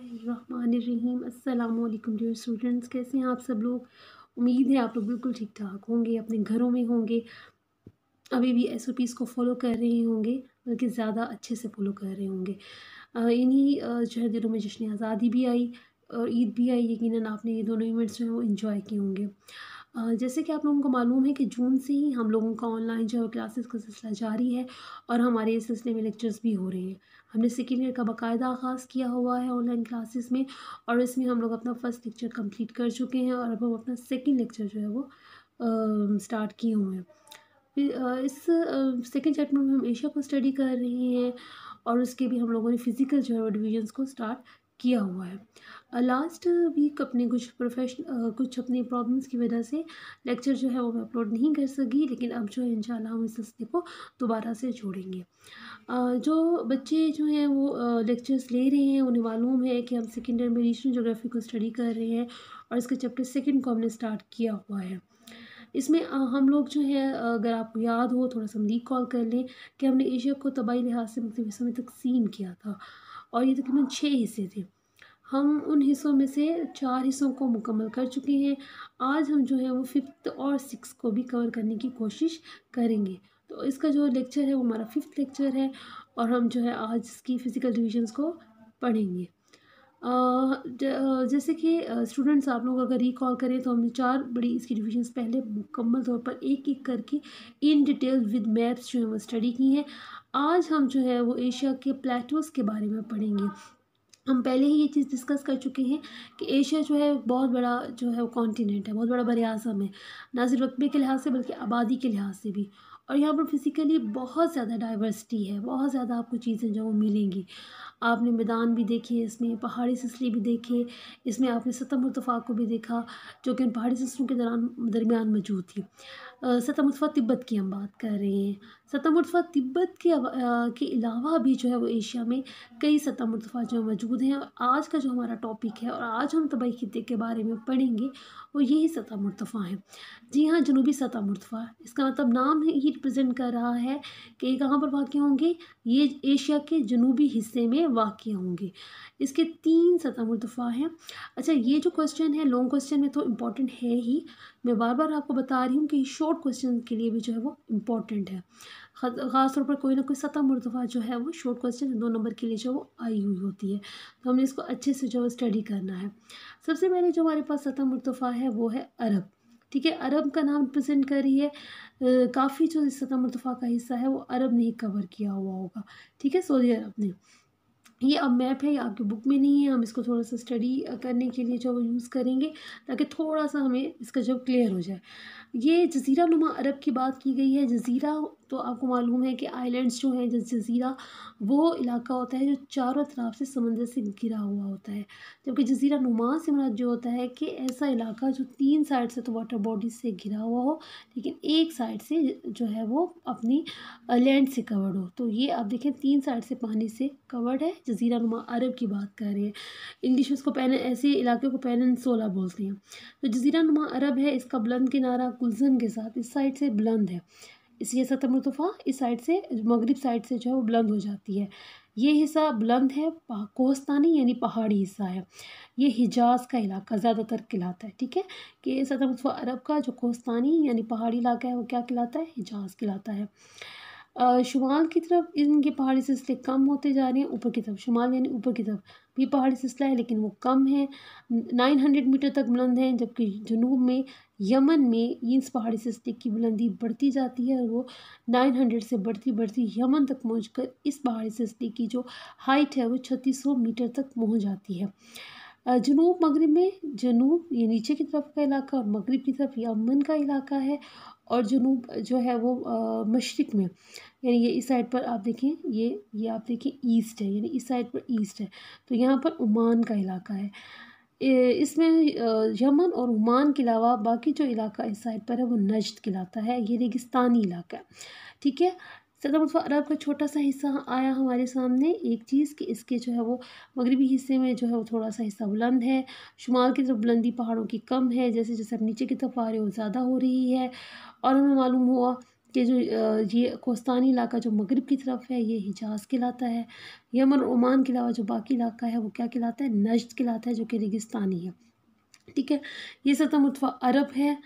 बिस्मिल्लाहिर्रहमानिर्रहीम। अस्सलाम वालेकुम डियर स्टूडेंट्स, कैसे हैं आप सब लोग। उम्मीद है आप लोग बिल्कुल ठीक ठाक होंगे, अपने घरों में होंगे, अभी भी SOPs को फॉलो कर रहे होंगे, बल्कि ज़्यादा अच्छे से फॉलो कर रहे होंगे। इन्हीं जो है दिनों में जश्न आज़ादी भी आई और ईद भी आई। यकीनन आपने ये दोनों इवेंट्स जो हैं वो इन्जॉय किए होंगे। जैसे कि आप लोगों को मालूम है कि जून से ही हम लोगों का ऑनलाइन जो है क्लासेस का सिलसिला जारी है और हमारे इस सिलसिले में लेक्चर्स भी हो रहे हैं। हमने सेकेंड ईयर का बाकायदा आगाज़ किया हुआ है ऑनलाइन क्लासेस में, और इसमें हम लोग अपना फर्स्ट लेक्चर कंप्लीट कर चुके हैं और अब हम अपना सेकेंड लेक्चर जो है वो स्टार्ट किए हुए हैं। इस सेकेंड चैप्टर में हम एशिया को स्टडी कर रहे हैं और उसके भी हम लोगों ने फ़िज़िकल जो है वो डिविजन्स को स्टार्ट किया हुआ है। लास्ट वीक अपने कुछ अपनी प्रॉब्लम्स की वजह से लेक्चर जो है वो मैं अपलोड नहीं कर सकी, लेकिन अब जो है इंशाल्लाह हम इस सिलसिले को दोबारा से जोड़ेंगे। जो बच्चे जो हैं वो लेक्चर्स ले रहे हैं उन्हें मालूम है कि हम सेकेंड ईयर में रीजनल ज्योग्राफी को स्टडी कर रहे हैं और इसके चैप्टर सेकेंड को हमने स्टार्ट किया हुआ है। इसमें हम लोग जो है अगर आपको याद हो थोड़ा सा हम रिकॉल कर लें कि हमने एशिया को तबाही लिहाज से मुख्तलिफ हिस्सों में तकसीम किया था और ये तकरीबन 6 हिस्से थे। हम उन हिस्सों में से 4 हिस्सों को मुकम्मल कर चुके हैं। आज हम जो है वो 5th और 6th को भी कवर करने की कोशिश करेंगे। तो इसका जो लेक्चर है वो हमारा 5th लेक्चर है और हम जो है आज इसकी फ़िज़िकल डिविजन्स को पढ़ेंगे। जैसे कि स्टूडेंट्स आप लोग अगर रिकॉल करें तो हमने 4 बड़ी इसकी डिविजन्स पहले मुकम्मल तौर पर एक-एक करके इन डिटेल विद मैप्स जो है वो स्टडी की हैं। आज हम जो है वो एशिया के प्लेटोज़ के बारे में पढ़ेंगे। हम पहले ही ये चीज़ डिस्कस कर चुके हैं कि एशिया जो है बहुत बड़ा जो है वो कॉन्टिनेंट है, बहुत बड़ा बर-ए-आज़म है, ना सिर्फ रकबे के लिहाज से बल्कि आबादी के लिहाज से भी। और यहाँ पर फिज़िकली बहुत ज़्यादा डाइवर्सिटी है, बहुत ज़्यादा आपको चीज़ें जो वो मिलेंगी। आपने मैदान भी देखे, इसमें पहाड़ी सिलसिले भी देखे, इसमें आपने सतह मुर्तफ़ा को भी देखा जो कि इन पहाड़ी सिलसिलों के दरमियान मौजूद थी। सतह मुर्तफ़ा तिब्बत की हम बात कर रहे हैं। सतह मुर्तफ़ा तिब्बत के अलावा भी जो है वो एशिया में कई सतह मुर्तफ़ा जो मौजूद हैं और आज का जो हमारा टॉपिक है और आज हम तबाही खित्ते के बारे में पढ़ेंगे वो यही सतह मुर्तफ़ा हैं। जी हाँ, जनूबी सतह मुर्तफ़ा, इसका मतलब नाम ही रिप्रेजेंट कर रहा है कि ये कहाँ पर वाक़ होंगे, ये एशिया के जनूबी हिस्से में वाक़ होंगे। इसके 3 सतह मुर्तफ़ा हैं। अच्छा, ये जो क्वेश्चन है लॉन्ग क्वेश्चन में तो इम्पॉर्टेंट है ही, मैं बार-बार आपको बता रही हूँ कि शॉर्ट क्वेश्चन के लिए भी जो है वो इम्पॉर्टेंट है। ख़ास तौर पर कोई ना कोई सतह मुर्तफ़ा जो है वो शॉर्ट क्वेश्चन 2 नंबर के लिए जो वो आई हुई होती है, तो हमने इसको अच्छे से जो है स्टडी करना है। सबसे पहले जो हमारे पास सतह मुर्तफ़ा है वो है अरब। ठीक है, अरब का नाम रिप्रेजेंट कर रही है। काफ़ी जो इस सतह मुर्तफ़ा का हिस्सा है वो अरब ने ही कवर किया हुआ होगा। ठीक है, सऊदी अरब ने। ये अब मैप है, ये आपकी बुक में नहीं है, हम इसको थोड़ा-सा स्टडी करने के लिए जो वो यूज़ करेंगे ताकि थोड़ा-सा हमें इसका जब क्लियर हो जाए। ये जज़ीरा नुमा अरब की बात की गई है। जज़ीरा तो आपको मालूम है कि आइलैंड्स जो हैं, जज़ीरा वो इलाका होता है जो चारों तरफ से समंदर से घिरा हुआ होता है। जबकि जज़ीरा नुमा से मुराद जो होता है कि ऐसा इलाका जो 3 साइड से तो वाटर बॉडीज़ से घिरा हुआ हो, लेकिन एक साइड से जो है वो अपनी लैंड से कवर्ड हो। तो ये आप देखें 3 साइड से पानी से कवर्ड है, जज़ीरा नुमा अरब की बात कर रहे हैं। इंग्लिश में इसको ऐसे इलाके को पेनिनसुला बोलते हैं। तो जज़ीरा नुमा अरब है, इसका बुलंद किनारा गुलशन के साथ इस साइड से बुलंद है। इसलिए सतह मुर्तफ़ा इस साइड से मगरिब साइड से जो है वो बुलंद हो जाती है। ये हिस्सा बुलंद है, कोहस्तानी यानी पहाड़ी हिस्सा है। ये हिजाज़ का इलाका ज़्यादातर कहलाता है। ठीक है, कि सतह मुर्तफ़ा अरब का जो कोहस्तानी यानी पहाड़ी इलाका है वो क्या कहलाता है, हिजाज़ कहलाता है। शुमाल की तरफ इनके पहाड़ी सिलसिले कम होते जा रहे हैं, ऊपर की तरफ शुमाल यानी ऊपर की तरफ भी पहाड़ी सिलसिला है लेकिन वो कम है, 900 मीटर तक बुलंद है। जबकि जनूब में यमन में इस पहाड़ी सिलसिले की बुलंदी बढ़ती जाती है और वो 900 से बढ़ती बढ़ती यमन तक पहुंचकर इस पहाड़ी सिलसिले की जो हाइट है वो 3600 मीटर तक पहुंच जाती है। जनूब मगरिब में, जनूब ये नीचे की तरफ का इलाका और मगरिब की तरफ यमन का इलाका है, और जनूब जो है वो मशरिक़ में यानी ये इस साइड पर आप देखें, ये आप देखें ईस्ट है, यानी इस साइड पर ईस्ट है, तो यहाँ पर ओमान का इलाका है। इसमें यमन और ओमान के अलावा बाकी जो इलाका इस साइड पर है वो नज्द कहलाता है, ये रेगिस्तानी इलाका है। ठीक है, सतह मुर्तफ़ा अरब का छोटा सा हिस्सा आया हमारे सामने एक चीज़ कि इसके जो है वो मगरबी हिस्से में जो है वो थोड़ा सा हिस्सा बुलंद है, शुमाल की तरफ बुलंदी पहाड़ों की कम है, जैसे जैसे आप नीचे की तरफ आ रहे हो ज़्यादा हो रही है। और हमें मालूम हुआ कि जो ये कोस्तानी इलाका जो मगरिब की तरफ है ये हिजाज़ कहलाता है। यमन और ओमान के अलावा जो बाकी इलाका है वो क्या कहलाता है, नज्द कहलाता है, जो कि रेगिस्तानी है। ठीक है, ये सतह मुतफ़ा अरब है,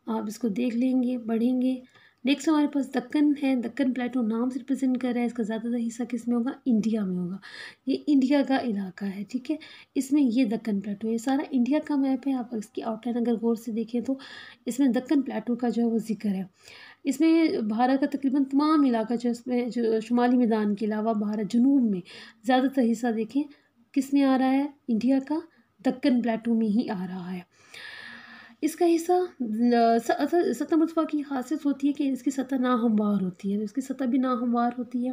आप इसको देख लेंगे, बढ़ेंगे। नेक्स्ट हमारे पास दक्कन है। दक्कन प्लेटो नाम से रिप्रेजेंट कर रहा है, इसका ज़्यादातर हिस्सा किस में होगा, इंडिया में होगा। ये इंडिया का इलाका है, ठीक है। इसमें ये दक्कन प्लेटो, ये सारा इंडिया का मैप है। आप इसकी आउटलाइन अगर गौर से देखें तो इसमें दक्कन प्लेटो का जो है वो जिक्र है। इसमें भारत का तकरीबन तमाम इलाका जो इसमें जो शुमाली मैदान के अलावा भारत जनूब में ज़्यादातर हिस्सा देखें किस में आ रहा है, इंडिया का दक्कन प्लेटो में ही आ रहा है। इसका हिस्सा सतह मुतफ़ा की खासियत होती है कि इसकी सतह नाहमवार होती है, इसकी सतह भी नाहमवार होती है।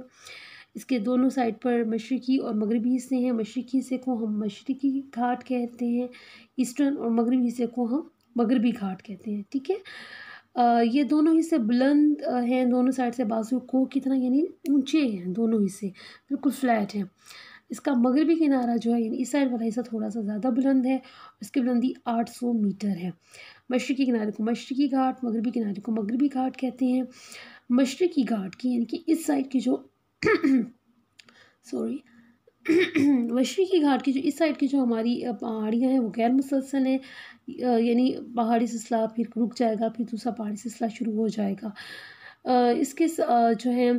इसके दोनों साइड पर मशरिकी और मगरबी हिस्से हैं। मशरिकी हिस्से को हम मशरिकी घाट कहते हैं, ईस्टर्न और मगरबी हिस्से को हम मगरबी घाट कहते हैं, ठीक है। ये दोनों हिस्से बुलंद हैं, दोनों साइड से बाजू को की तरह, यानी ऊंचे हैं दोनों हिस्से, बिल्कुल फ्लैट हैं। इसका मगरबी किनारा जो है यानी इस साइड वाला हिस्सा थोड़ा सा ज़्यादा बुलंद है, इसकी बुलंदी 800 मीटर है। मशरिकी किनारे को मशरिकी घाट, मगरबी किनारे को मगरबी घाट कहते हैं। मशरिकी घाट की यानी कि इस साइड की जो सॉरी मशरिकी घाट की जो इस साइड की जो हमारी पहाड़ियाँ हैं वो गैर मुसलसल हैं, यानी पहाड़ी सिलसिला फिर रुक जाएगा, फिर दूसरा पहाड़ी सिलसिला शुरू हो जाएगा। इसके जो है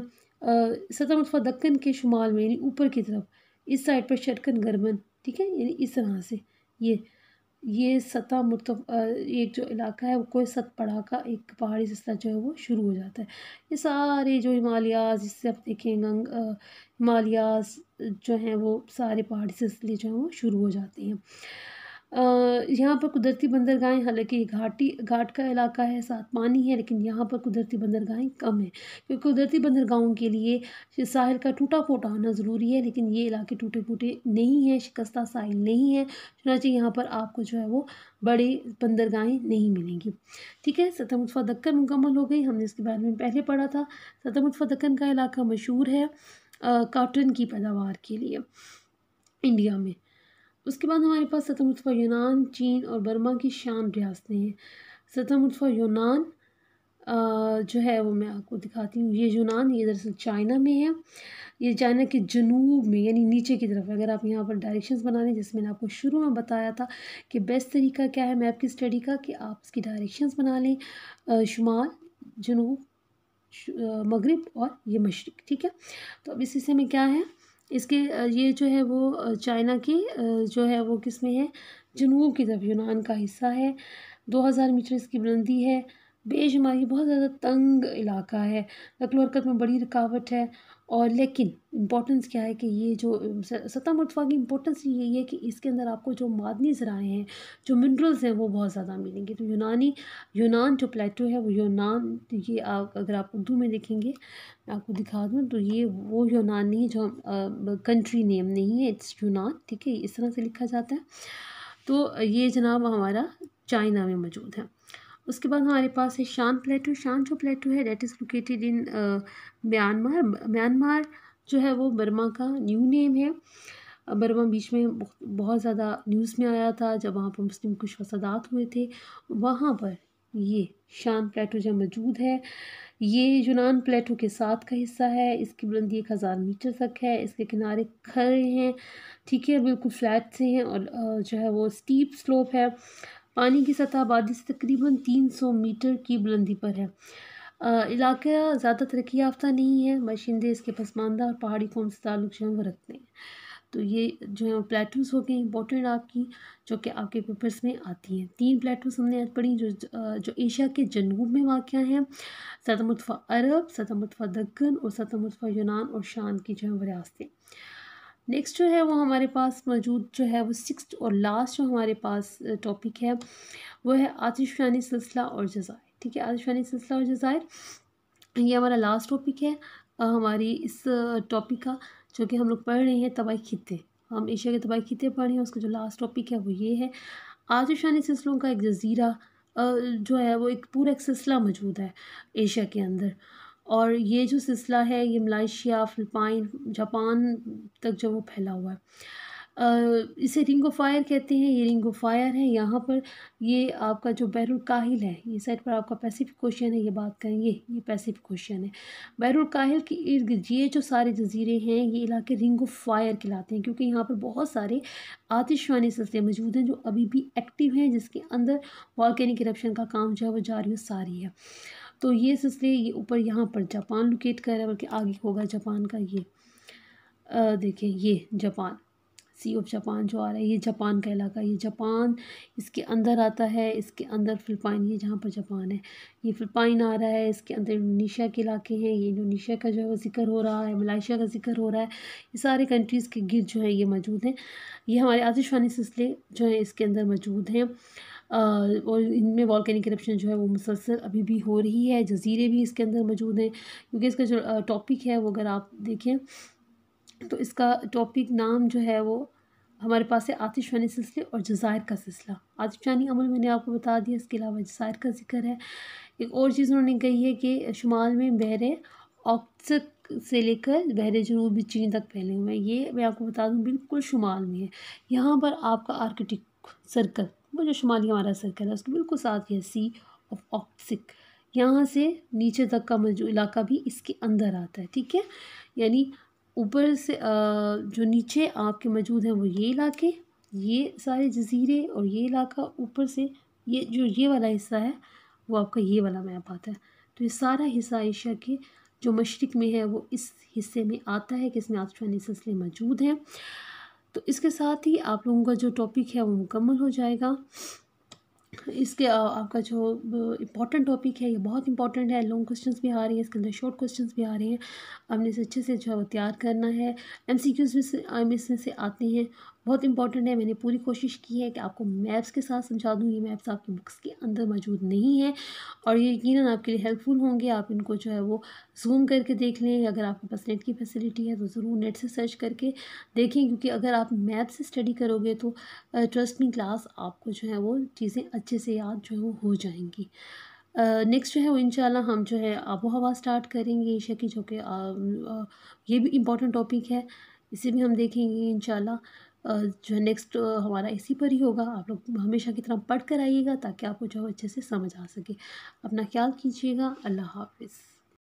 सतह मुतफ़ा दक्कन के शुमाल में यानी ऊपर की तरफ इस साइड पर शरकन गरबन, ठीक है, यानी इस तरह से ये सतह एक जो इलाका है वो कोई सत पड़ा का एक पहाड़ी सिलसिला जो है वो शुरू हो जाता है। ये सारे जो हिमालयाज़ जिससे आप देखेंगे हिमालयाज़ जो हैं वो सारे पहाड़ी सिलसिले जो हैं वो शुरू हो जाते हैं। यहाँ पर कुदरती बंदरगाहें, हालांकि ये घाट का इलाका है, साथ पानी है, लेकिन यहाँ पर कुदरती बंदरगाहें कम हैं, क्योंकि कुदरती बंदरगाहों के लिए साहिल का टूटा फूटा होना ज़रूरी है, लेकिन ये इलाके टूटे फूटे नहीं हैं, शिकस्ता साहिल नहीं है, चुनांचे यहाँ पर आपको जो है वो बड़े बंदरगाहें नहीं मिलेंगी। ठीक है, सतह मुतफ़ा दक्कन मुकम्मल हो गई, हमने इसके बारे में पहले पढ़ा था। सतह मुतफ़ा दक्कन का इलाका मशहूर है कॉटन की पैदावार के लिए इंडिया में। उसके बाद हमारे पास सतह मुतफ़ा यूनान, चीन और बर्मा की शान रियासतें हैं। सतह मुतफ़ा यूनान जो है वो मैं आपको दिखाती हूँ। ये यूनान ये दरअसल चाइना में है, ये चाइना के जनूब में यानी नीचे की तरफ। अगर आप यहाँ पर डायरेक्शंस बना लें, जैसे मैंने आपको शुरू में बताया था कि बेस्ट तरीका क्या है मैप की स्टडी का, कि आप इसकी डायरेक्शंस बना लें, शुमाल, जनूब, मगरिब और ये मशरिक, ठीक है। तो अब इस हिस्से में क्या है, इसके ये जो है वो चाइना के जो है वो किस में है, जनूब की तरफ यूनान का हिस्सा है। 2000 मीटर इसकी बुलंदी है, बेशुमार ये बहुत ज़्यादा तंग इलाका है, नकल हरकत में बड़ी रुकावट है। और लेकिन इम्पोर्टेंस क्या है कि ये जो सतह मुतफ़ा की इम्पोर्टेंस यही है कि इसके अंदर आपको जो मादनी ज़राए हैं, जो मिनरल्स हैं वो बहुत ज़्यादा मिलेंगे। तो यूनान जो प्लेटो है वो यूनान, ये आप अगर आप उर्दू में देखेंगे मैं आपको दिखा दूँ तो ये वो यूनान नहीं जो कंट्री नेम नहीं है, इट्स यूनान, ठीक है, इस तरह से लिखा जाता है। तो ये जनाब हमारा चाइना में मौजूद है। उसके बाद हमारे पास है शान प्लेटो। शान जो प्लेटो है that is located in Myanmar जो है वो बर्मा का न्यू नेम है। बर्मा बीच में बहुत ज़्यादा न्यूज़ में आया था जब वहाँ पर मुस्लिम कुछ फसादात हुए थे, वहाँ पर ये शान प्लेटो जो मौजूद है। ये यूनान प्लेटो के साथ का हिस्सा है, इसकी बुलंदी 1000 मीटर तक है, इसके किनारे खड़े हैं, ठीक है, बिल्कुल फ्लैट से हैं और जो है वो स्टीप स्लोप है। पानी की सतह आबादी से तकरीबन 300 मीटर की बुलंदी पर है। इलाका ज़्यादा तरक्की याफ्ता नहीं है, बाशिंदे इसके पसमानदा और पहाड़ी कौम से ताल्लुक़ जो है वो रखते हैं। तो ये जो है प्लेटूस हो गई इंपॉर्टेंट आपकी, जो कि आपके पेपर्स में आती हैं। 3 प्लेटूस हमने आज पढ़ी जो एशिया के जनूब में वाक़या हैं, सतह मुतफ़ा अरब, सतह मुतफ़ा दक्कन और सतह मुतफ़ा यूनान और शान की जो है वो रियासतें। नेक्स्ट जो है वो हमारे पास मौजूद जो है वो 6th और लास्ट जो हमारे पास टॉपिक है वो है आतिशफ़शानी सिलसिला और जज़ायर, ठीक है। आतिशफ़शानी सिलसिला और जज़ायर ये हमारा लास्ट टॉपिक है हमारी इस टॉपिक का, जो कि हम लोग पढ़ रहे हैं तबाही खित्ते। हम एशिया के तबाही खित्ते पढ़ रहे हैं, उसका जो लास्ट टॉपिक है वो ये है। आतिशफ़शानी सिलसिलों का एक जज़ीरा जो है वो एक पूरा एक सिलसिला मौजूद है एशिया के अंदर, और ये जो सिलसिला है ये मलेशिया, फ़िलिपाइन, जापान तक जो वो फैला हुआ है। इसे रिंग ऑफ फायर कहते हैं, ये रिंग ऑफ फायर है। यहाँ पर ये आपका जो बहरुल काहिल है, ये साइड पर आपका पैसिफिक ओशियन है, ये बात करेंगे ये पैसिफिक ओशियन है। बहरुल काहिल के इर्द गिर्द ये जो सारे जजीरे हैं, ये इलाके रिंग ऑफ फायर कहलाते हैं, क्योंकि यहाँ पर बहुत सारे आतिशबानी सिलसिले मौजूद हैं जो अभी भी एक्टिव हैं, जिसके अंदर वॉल्केनिक इरप्शन का काम जो है वो जारी और सारी है। तो ये सिलसिले ये ऊपर यहाँ पर जापान लोकेट कर रहा है, बल्कि आगे होगा जापान का। ये देखें, ये जापान, सी ऑफ जापान जो आ रहा है, ये जापान का इलाका, ये जापान इसके अंदर आता है। इसके अंदर फिलिपाइन, ये जहाँ पर जापान है, ये फिलिपाइन आ रहा है। इसके अंदर इंडोनेशिया के इलाके हैं, ये इंडोनेशिया का जो है वो जिक्र हो रहा है, मलाइशिया का जिक्र हो रहा है। ये सारे कंट्रीज़ के गिर्द जो है ये मौजूद हैं। ये हमारे आतिशबानी सिलसिले जो हैं इसके अंदर मौजूद हैं, और इनमें वॉल्केनिक इरप्शन जो है वो मुसलसल अभी भी हो रही है। जजीरे भी इसके अंदर मौजूद हैं, क्योंकि इसका जो टॉपिक है वो अगर आप देखें तो इसका टॉपिक नाम जो है वो हमारे पास है आतिशबानी सिलसिले और जज़ायर का सिलसिला। आतिशबानी अमल मैंने आपको बता दिया, इसके अलावा जज़ायर का जिक्र है। एक और चीज़ उन्होंने कही है कि शुमाल में बहरे ऑक्सक से लेकर बहरे जनूबी चीन तक फैले हुए हैं। ये मैं आपको बता दूं बिल्कुल शुमाल में है। यहाँ पर आपका आर्कटिक सर्कल, वो जो शुमाली हमारा सर्कल है, उसके बिल्कुल साथ ही है सी ऑफ ऑक्सिक। यहाँ से नीचे तक का जो इलाका भी इसके अंदर आता है, ठीक है। यानी ऊपर से जो नीचे आपके मौजूद हैं वो ये इलाके, ये सारे जजीरे, और ये इलाका ऊपर से ये जो ये वाला हिस्सा है वो आपका ये वाला मैप आता है। तो ये सारा हिस्सा एशिया के जो मशरिक़ में है वो इस हिस्से में आता है कि इसमें आतिशबानी सिलसिले मौजूद हैं। तो इसके साथ ही आप लोगों का जो टॉपिक है वो मुकम्मल हो जाएगा। इसके आपका जो इम्पॉर्टेंट टॉपिक है ये बहुत इंपॉर्टेंट है। लॉन्ग क्वेश्चंस भी आ रही हैं, इसके अंदर शॉर्ट क्वेश्चंस भी आ रहे हैं। आपने इसे अच्छे से जो है वो तैयार करना है। एमसीक्यूज़ में से आते हैं, बहुत इंपॉर्टेंट है। मैंने पूरी कोशिश की है कि आपको मैप्स के साथ समझा दूँ। ये मैप्स आपकी बुक्स के अंदर मौजूद नहीं है, और ये यकीनन आपके लिए हेल्पफुल होंगे। आप इनको जो है वो ज़ूम करके देख लें। अगर आपके पास नेट की फैसिलिटी है तो ज़रूर नेट से सर्च करके देखें, क्योंकि अगर आप मैप से स्टडी करोगे तो ट्रस्ट मी क्लास आपको जो है वो चीज़ें अच्छे से याद जो है वो हो जाएंगी। नेक्स्ट जो है वो इंशाल्लाह हम जो है आबो हवा स्टार्ट करेंगे एशिया की, जो कि ये भी इम्पॉर्टेंट टॉपिक है, इसे भी हम देखेंगे इंशाल्लाह। जो है नेक्स्ट हमारा इसी पर ही होगा। आप लोग हमेशा की तरह पढ़ कर आइएगा ताकि आपको जो है अच्छे से समझ आ सके। अपना ख्याल कीजिएगा। अल्लाह हाफिज़।